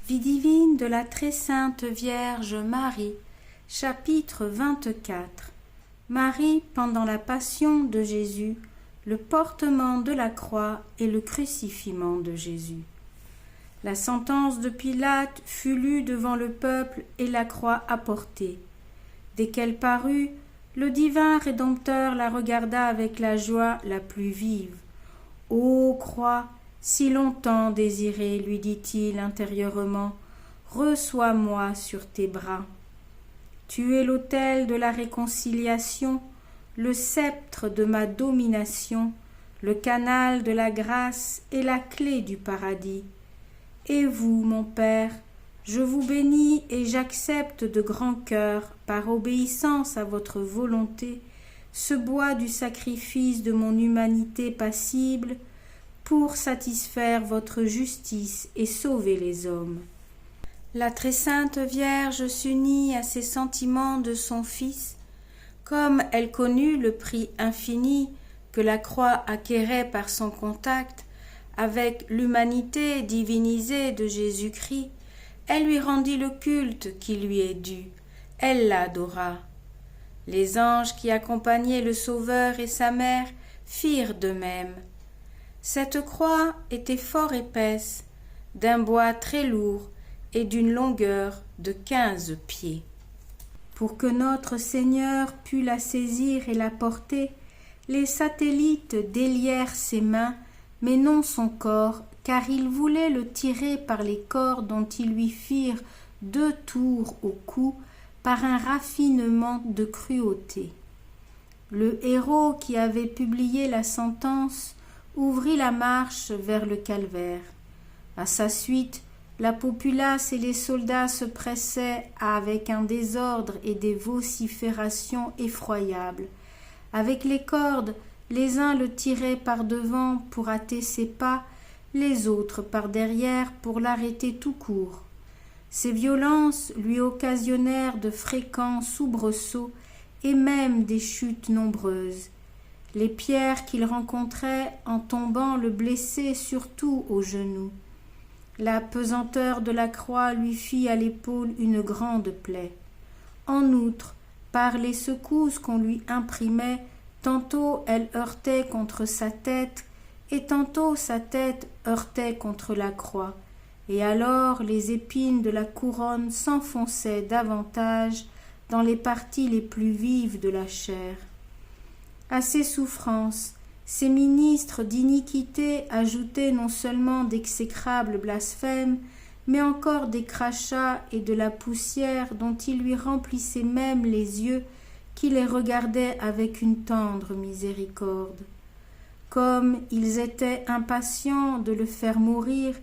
Vie divine de la très sainte Vierge Marie, chapitre 24. Marie pendant la passion de Jésus, le portement de la croix et le crucifiement de Jésus. La sentence de Pilate fut lue devant le peuple et la croix apportée. Dès qu'elle parut, le divin Rédempteur la regarda avec la joie la plus vive. « Ô croix, si longtemps désirée, lui dit-il intérieurement, reçois-moi sur tes bras. Tu es l'autel de la réconciliation, le sceptre de ma domination, le canal de la grâce et la clé du paradis. Et vous, mon Père, je vous bénis et j'accepte de grand cœur, par obéissance à votre volonté, ce bois du sacrifice de mon humanité passible, pour satisfaire votre justice et sauver les hommes. » La très sainte Vierge s'unit à ces sentiments de son Fils, comme elle connut le prix infini que la croix acquérait par son contact avec l'humanité divinisée de Jésus-Christ. Elle lui rendit le culte qui lui est dû, elle l'adora. Les anges qui accompagnaient le Sauveur et sa mère firent de même. Cette croix était fort épaisse, d'un bois très lourd et d'une longueur de 15 pieds. Pour que notre Seigneur pût la saisir et la porter, les satellites délièrent ses mains, mais non son corps, car ils voulaient le tirer par les cordes dont ils lui firent 2 tours au cou par un raffinement de cruauté. Le héros qui avait publié la sentence ouvrit la marche vers le calvaire. À sa suite, la populace et les soldats se pressaient avec un désordre et des vociférations effroyables. Avec les cordes, les uns le tiraient par devant pour hâter ses pas, les autres par derrière pour l'arrêter tout court. Ces violences lui occasionnèrent de fréquents soubresauts et même des chutes nombreuses. Les pierres qu'il rencontrait en tombant le blessaient surtout aux genoux. La pesanteur de la croix lui fit à l'épaule une grande plaie. En outre, par les secousses qu'on lui imprimait, tantôt elle heurtait contre sa tête, et tantôt sa tête heurtait contre la croix, et alors les épines de la couronne s'enfonçaient davantage dans les parties les plus vives de la chair. À ces souffrances, ces ministres d'iniquité ajoutaient non seulement d'exécrables blasphèmes, mais encore des crachats et de la poussière dont ils lui remplissaient même les yeux, qui les regardaient avec une tendre miséricorde. Comme ils étaient impatients de le faire mourir,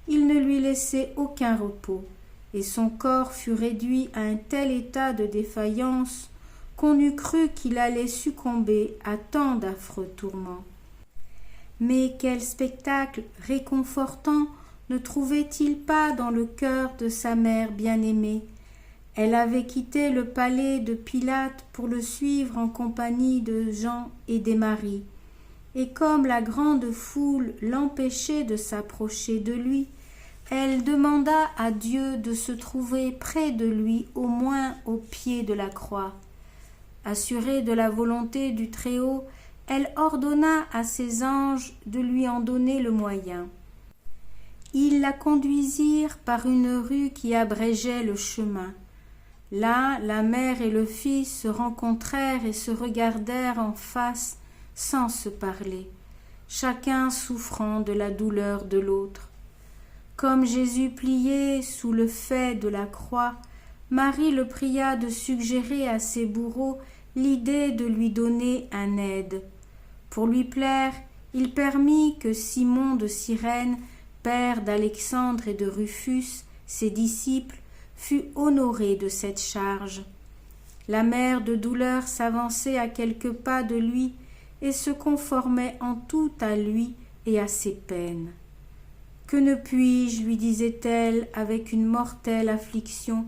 ils ne lui laissaient aucun repos, et son corps fut réduit à un tel état de défaillance qu'on eût cru qu'il allait succomber à tant d'affreux tourments. Mais quel spectacle réconfortant ne trouvait-il pas dans le cœur de sa mère bien-aimée? Elle avait quitté le palais de Pilate pour le suivre en compagnie de Jean et des Maries, et comme la grande foule l'empêchait de s'approcher de lui, elle demanda à Dieu de se trouver près de lui, au moins au pied de la croix. Assurée de la volonté du Très-Haut, elle ordonna à ses anges de lui en donner le moyen. Ils la conduisirent par une rue qui abrégeait le chemin. Là, la mère et le fils se rencontrèrent et se regardèrent en face sans se parler, chacun souffrant de la douleur de l'autre. Comme Jésus pliait sous le faix de la croix, Marie le pria de suggérer à ses bourreaux l'idée de lui donner un aide. Pour lui plaire, il permit que Simon de Cyrène, père d'Alexandre et de Rufus, ses disciples, fût honoré de cette charge. La mère de douleur s'avançait à quelques pas de lui et se conformait en tout à lui et à ses peines. « Que ne puis-je, lui disait-elle avec une mortelle affliction,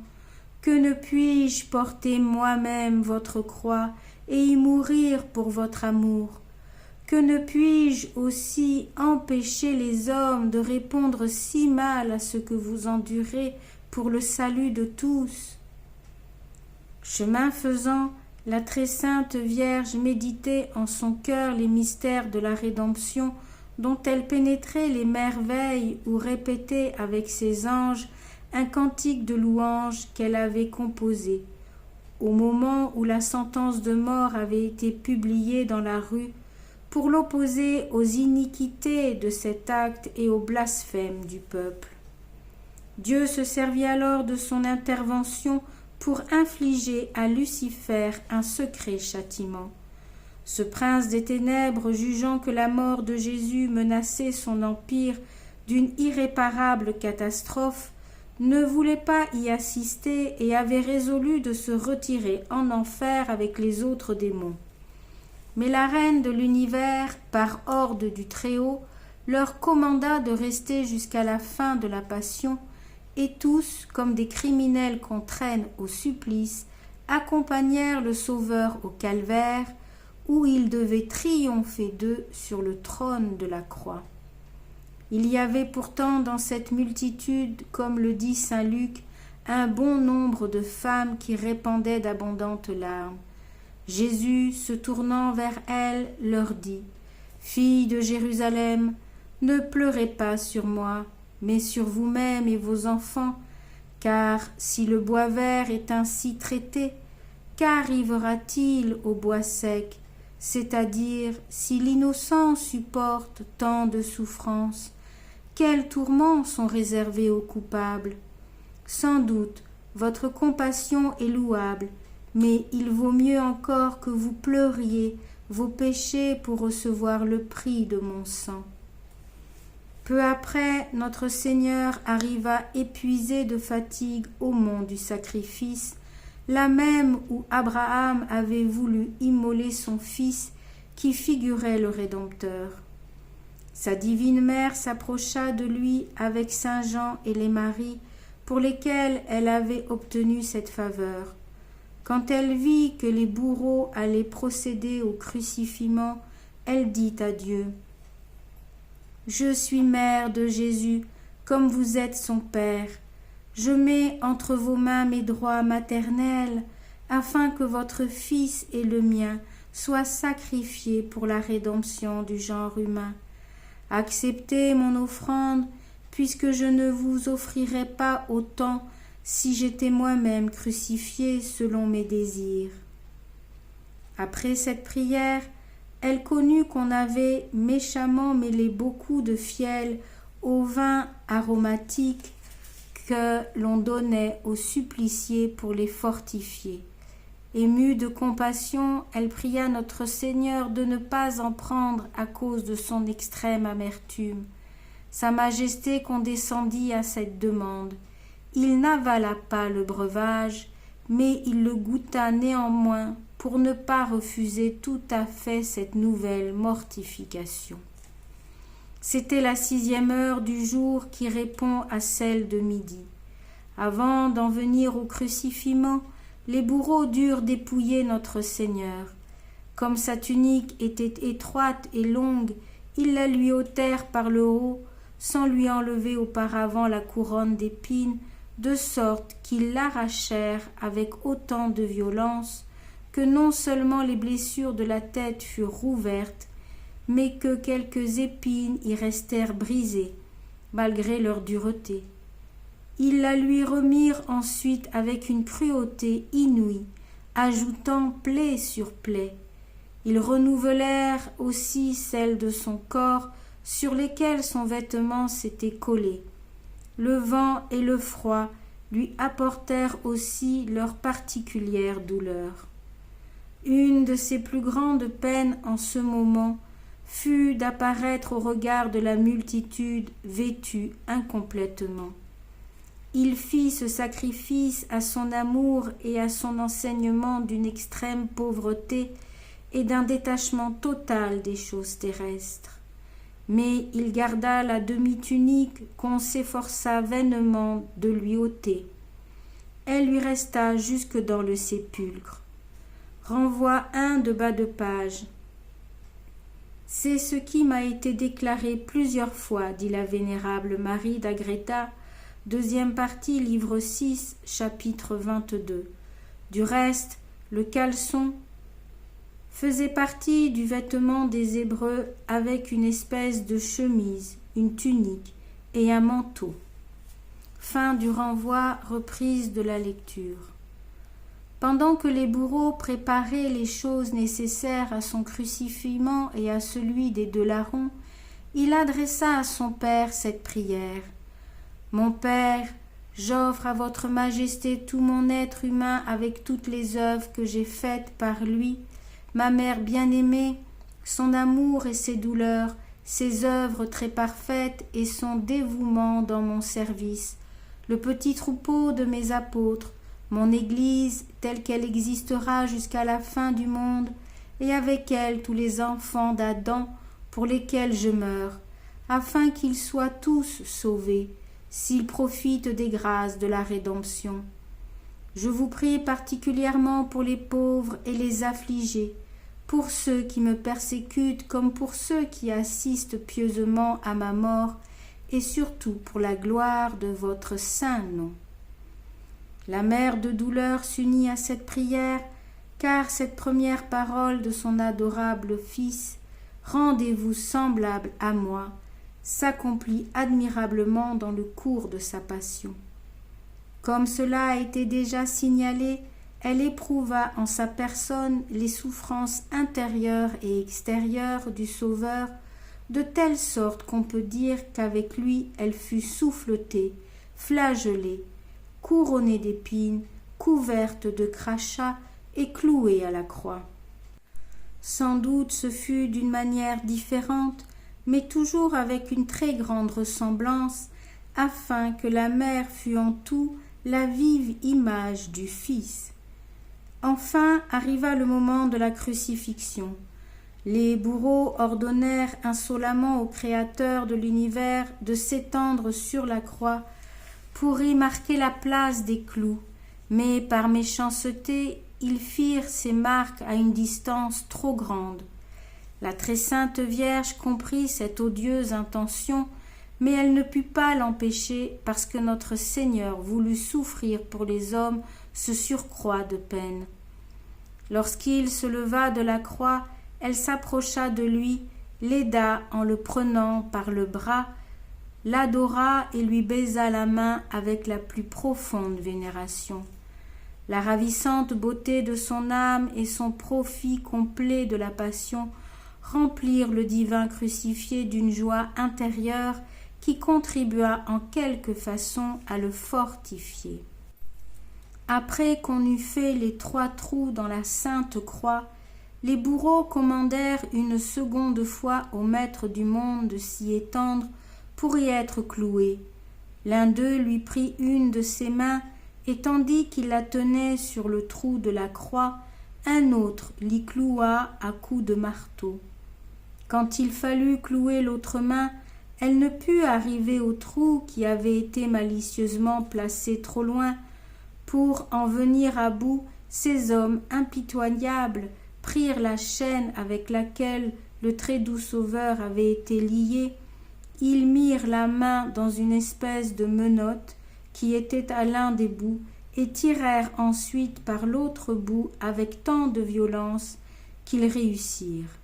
que ne puis-je porter moi-même votre croix et y mourir pour votre amour? Que ne puis-je aussi empêcher les hommes de répondre si mal à ce que vous endurez pour le salut de tous? » Chemin faisant, la très sainte Vierge méditait en son cœur les mystères de la rédemption, dont elle pénétrait les merveilles ou répétait avec ses anges un cantique de louange qu'elle avait composé. Au moment où la sentence de mort avait été publiée dans la rue, pour l'opposer aux iniquités de cet acte et aux blasphèmes du peuple. Dieu se servit alors de son intervention pour infliger à Lucifer un secret châtiment. Ce prince des ténèbres, jugeant que la mort de Jésus menaçait son empire d'une irréparable catastrophe, ne voulait pas y assister et avait résolu de se retirer en enfer avec les autres démons. Mais la reine de l'univers, par ordre du Très-Haut, leur commanda de rester jusqu'à la fin de la passion, et tous, comme des criminels qu'on traîne au supplice, accompagnèrent le Sauveur au calvaire, où il devait triompher d'eux sur le trône de la croix. Il y avait pourtant dans cette multitude, comme le dit saint Luc, un bon nombre de femmes qui répandaient d'abondantes larmes. Jésus, se tournant vers elles, leur dit : « Filles de Jérusalem, ne pleurez pas sur moi, mais sur vous-mêmes et vos enfants, car si le bois vert est ainsi traité, qu'arrivera-t-il au bois sec, c'est-à-dire si l'innocent supporte tant de souffrances, quels tourments sont réservés aux coupables? Sans doute, votre compassion est louable, mais il vaut mieux encore que vous pleuriez vos péchés pour recevoir le prix de mon sang. » Peu après, notre Seigneur arriva épuisé de fatigue au mont du sacrifice, là même où Abraham avait voulu immoler son fils qui figurait le Rédempteur. Sa divine mère s'approcha de lui avec saint Jean et les Maries pour lesquels elle avait obtenu cette faveur. Quand elle vit que les bourreaux allaient procéder au crucifiement, elle dit à Dieu : « Je suis mère de Jésus, comme vous êtes son Père. Je mets entre vos mains mes droits maternels, afin que votre Fils et le mien soient sacrifiés pour la rédemption du genre humain. Acceptez mon offrande, puisque je ne vous offrirai pas autant si j'étais moi-même crucifiée selon mes désirs. » Après cette prière, elle connut qu'on avait méchamment mêlé beaucoup de fiel au vin aromatique que l'on donnait aux suppliciés pour les fortifier. Émue de compassion, elle pria notre Seigneur de ne pas en prendre à cause de son extrême amertume. Sa Majesté condescendit à cette demande. Il n'avala pas le breuvage, mais il le goûta néanmoins pour ne pas refuser tout à fait cette nouvelle mortification. C'était la 6e heure du jour qui répond à celle de midi. Avant d'en venir au crucifiement, les bourreaux durent dépouiller notre Seigneur. Comme sa tunique était étroite et longue, ils la lui ôtèrent par le haut, sans lui enlever auparavant la couronne d'épines, de sorte qu'ils l'arrachèrent avec autant de violence que non seulement les blessures de la tête furent rouvertes, mais que quelques épines y restèrent brisées, malgré leur dureté. Ils la lui remirent ensuite avec une cruauté inouïe, ajoutant plaie sur plaie. Ils renouvelèrent aussi celles de son corps, sur lesquelles son vêtement s'était collé. Le vent et le froid lui apportèrent aussi leur particulière douleur. Une de ses plus grandes peines en ce moment fut d'apparaître au regard de la multitude vêtue incomplètement. Il fit ce sacrifice à son amour et à son enseignement d'une extrême pauvreté et d'un détachement total des choses terrestres. Mais il garda la demi-tunique qu'on s'efforça vainement de lui ôter. Elle lui resta jusque dans le sépulcre. Renvoi 1 de bas de page. C'est ce qui m'a été déclaré plusieurs fois, dit la vénérable Marie d'Agreda, deuxième partie, livre 6, chapitre 22. Du reste, le caleçon faisait partie du vêtement des Hébreux avec une espèce de chemise, une tunique et un manteau. Fin du renvoi, reprise de la lecture. Pendant que les bourreaux préparaient les choses nécessaires à son crucifixion et à celui des deux larrons, il adressa à son père cette prière. « Mon père, j'offre à votre majesté tout mon être humain avec toutes les œuvres que j'ai faites par lui, ma mère bien-aimée, son amour et ses douleurs, ses œuvres très parfaites et son dévouement dans mon service, le petit troupeau de mes apôtres, mon Église telle qu'elle existera jusqu'à la fin du monde, et avec elle tous les enfants d'Adam pour lesquels je meurs, afin qu'ils soient tous sauvés, s'ils profitent des grâces de la rédemption. Je vous prie particulièrement pour les pauvres et les affligés, pour ceux qui me persécutent comme pour ceux qui assistent pieusement à ma mort, et surtout pour la gloire de votre saint nom. » La mère de douleur s'unit à cette prière, car cette première parole de son adorable Fils, « Rendez-vous semblable à moi », s'accomplit admirablement dans le cours de sa passion. Comme cela a été déjà signalé, elle éprouva en sa personne les souffrances intérieures et extérieures du Sauveur, de telle sorte qu'on peut dire qu'avec lui elle fut souffletée, flagellée, couronnée d'épines, couverte de crachats et clouée à la croix. Sans doute ce fut d'une manière différente, mais toujours avec une très grande ressemblance, afin que la mère fût en tout la vive image du Fils. Enfin arriva le moment de la crucifixion. Les bourreaux ordonnèrent insolemment au Créateur de l'univers de s'étendre sur la croix pour y marquer la place des clous, mais par méchanceté, ils firent ces marques à une distance trop grande. La très sainte Vierge comprit cette odieuse intention, mais elle ne put pas l'empêcher parce que notre Seigneur voulut souffrir pour les hommes ce surcroît de peine. Lorsqu'il se leva de la croix, elle s'approcha de lui, l'aida en le prenant par le bras, l'adora et lui baisa la main avec la plus profonde vénération. La ravissante beauté de son âme et son profit complet de la passion remplirent le divin crucifié d'une joie intérieure qui contribua en quelque façon à le fortifier. Après qu'on eut fait les 3 trous dans la sainte croix, les bourreaux commandèrent une seconde fois au maître du monde de s'y étendre pour y être cloué. L'un d'eux lui prit une de ses mains, et tandis qu'il la tenait sur le trou de la croix, un autre l'y cloua à coups de marteau. Quand il fallut clouer l'autre main, elle ne put arriver au trou qui avait été malicieusement placé trop loin. Pour en venir à bout, ces hommes impitoyables prirent la chaîne avec laquelle le très doux Sauveur avait été lié. Ils mirent la main dans une espèce de menotte qui était à l'un des bouts et tirèrent ensuite par l'autre bout avec tant de violence qu'ils réussirent.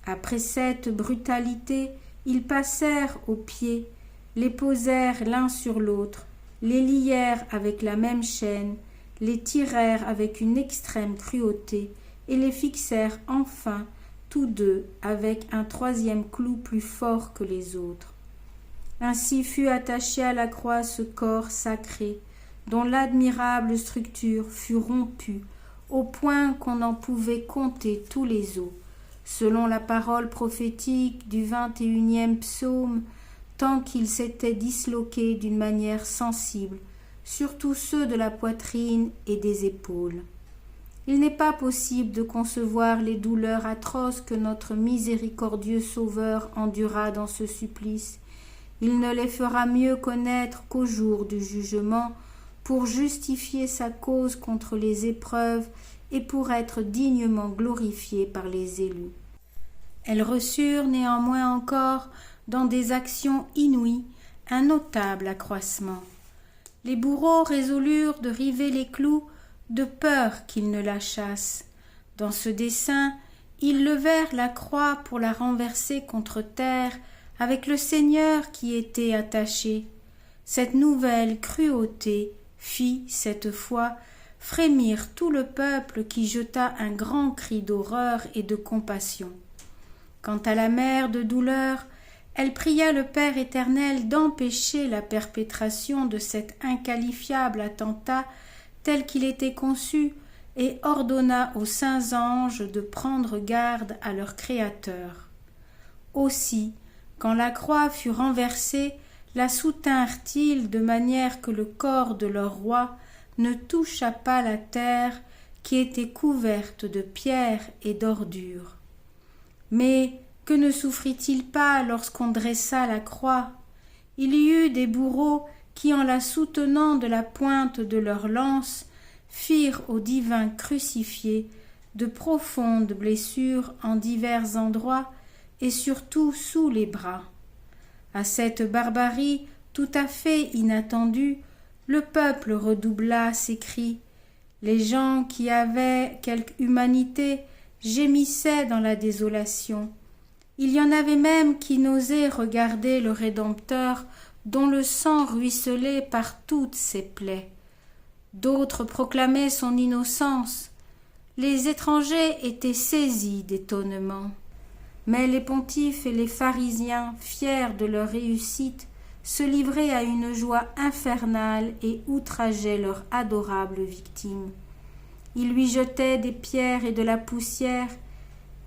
Après cette brutalité, ils passèrent aux pieds, les posèrent l'un sur l'autre, les lièrent avec la même chaîne, les tirèrent avec une extrême cruauté et les fixèrent enfin tous deux avec un 3e clou plus fort que les autres. Ainsi fut attaché à la croix ce corps sacré, dont l'admirable structure fut rompue, au point qu'on n'en pouvait compter tous les os, selon la parole prophétique du 21e psaume, tant qu'ils s'étaient disloqués d'une manière sensible, surtout ceux de la poitrine et des épaules. Il n'est pas possible de concevoir les douleurs atroces que notre miséricordieux Sauveur endura dans ce supplice. Il ne les fera mieux connaître qu'au jour du jugement, pour justifier sa cause contre les épreuves et pour être dignement glorifié par les élus. Elles reçurent néanmoins encore, dans des actions inouïes, un notable accroissement. Les bourreaux résolurent de river les clous, de peur qu'ils ne lâchassent. Dans ce dessein, ils levèrent la croix pour la renverser contre terre, avec le Seigneur qui était attaché. Cette nouvelle cruauté fit, cette fois, frémir tout le peuple qui jeta un grand cri d'horreur et de compassion. Quant à la mère de douleur, elle pria le Père éternel d'empêcher la perpétration de cet inqualifiable attentat tel qu'il était conçu et ordonna aux saints anges de prendre garde à leur Créateur. Aussi, quand la croix fut renversée, la soutinrent-ils de manière que le corps de leur roi ne toucha pas la terre qui était couverte de pierres et d'ordures. Mais que ne souffrit-il pas lorsqu'on dressa la croix? Il y eut des bourreaux qui, en la soutenant de la pointe de leur lance, firent au divin crucifié de profondes blessures en divers endroits et surtout sous les bras. À cette barbarie tout à fait inattendue, le peuple redoubla ses cris. Les gens qui avaient quelque humanité gémissaient dans la désolation. Il y en avait même qui n'osaient regarder le Rédempteur dont le sang ruisselait par toutes ses plaies. D'autres proclamaient son innocence. Les étrangers étaient saisis d'étonnement. Mais les pontifes et les pharisiens, fiers de leur réussite, se livraient à une joie infernale et outrageaient leur adorable victime. Ils lui jetaient des pierres et de la poussière,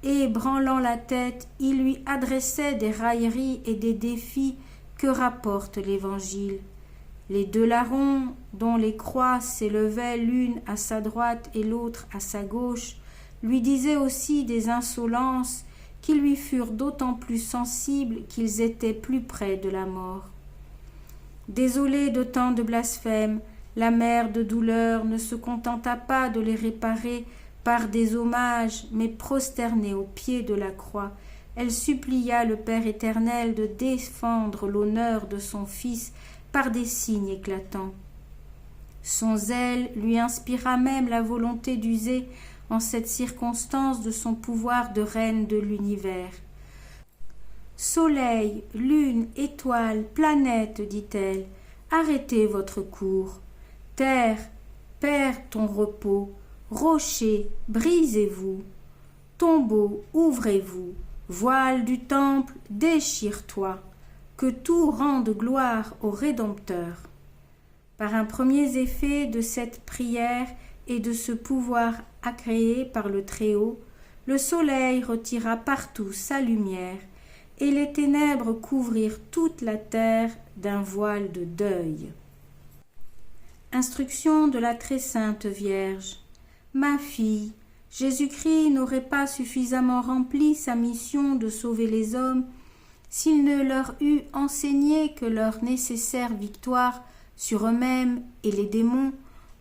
et, branlant la tête, ils lui adressaient des railleries et des défis que rapporte l'Évangile. Les deux larrons, dont les croix s'élevaient l'une à sa droite et l'autre à sa gauche, lui disaient aussi des insolences qui lui furent d'autant plus sensibles qu'ils étaient plus près de la mort. Désolée de tant de blasphèmes, la mère de douleur ne se contenta pas de les réparer par des hommages, mais prosternée aux pieds de la croix, elle supplia le Père éternel de défendre l'honneur de son Fils par des signes éclatants. Son zèle lui inspira même la volonté d'user en cette circonstance de son pouvoir de reine de l'univers. « Soleil, lune, étoiles, planètes, dit-elle, arrêtez votre cours. Terre, perds ton repos. Rochers, brisez-vous. Tombeaux, ouvrez-vous. Voile du temple, déchire-toi. Que tout rende gloire au Rédempteur. » Par un premier effet de cette prière et de ce pouvoir agréé par le Très-Haut, le soleil retira partout sa lumière, et les ténèbres couvrirent toute la terre d'un voile de deuil. Instruction de la très sainte Vierge. Ma fille, Jésus-Christ n'aurait pas suffisamment rempli sa mission de sauver les hommes s'il ne leur eût enseigné que leur nécessaire victoire sur eux-mêmes et les démons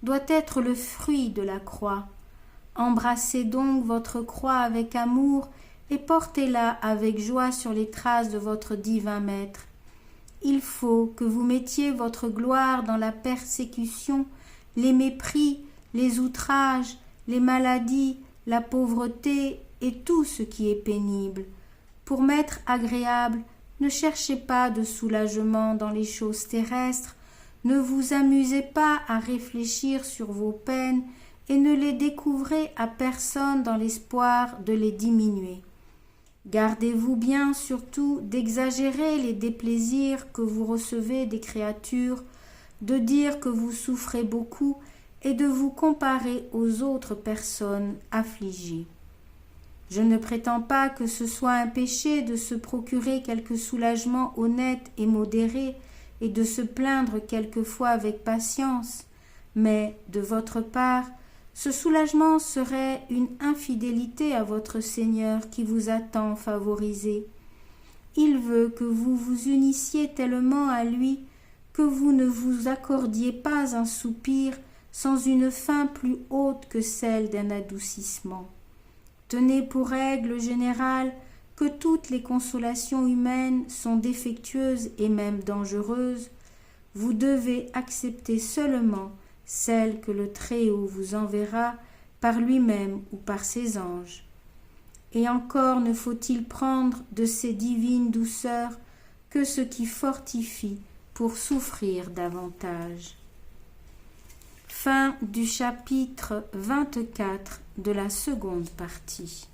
doit être le fruit de la croix. Embrassez donc votre croix avec amour et portez-la avec joie sur les traces de votre divin Maître. Il faut que vous mettiez votre gloire dans la persécution, les mépris, les outrages, les maladies, la pauvreté et tout ce qui est pénible. Pour m'être agréable, ne cherchez pas de soulagement dans les choses terrestres, ne vous amusez pas à réfléchir sur vos peines et ne les découvrez à personne dans l'espoir de les diminuer. Gardez-vous bien surtout d'exagérer les déplaisirs que vous recevez des créatures, de dire que vous souffrez beaucoup et de vous comparer aux autres personnes affligées. Je ne prétends pas que ce soit un péché de se procurer quelque soulagement honnête et modéré et de se plaindre quelquefois avec patience, mais, de votre part, ce soulagement serait une infidélité à votre Seigneur qui vous a tant favorisé. Il veut que vous vous unissiez tellement à lui que vous ne vous accordiez pas un soupir sans une fin plus haute que celle d'un adoucissement. Tenez pour règle générale que toutes les consolations humaines sont défectueuses et même dangereuses, vous devez accepter seulement celles que le Très-Haut vous enverra par lui-même ou par ses anges. Et encore ne faut-il prendre de ces divines douceurs que ce qui fortifie pour souffrir davantage. Fin du chapitre 24 de la seconde partie.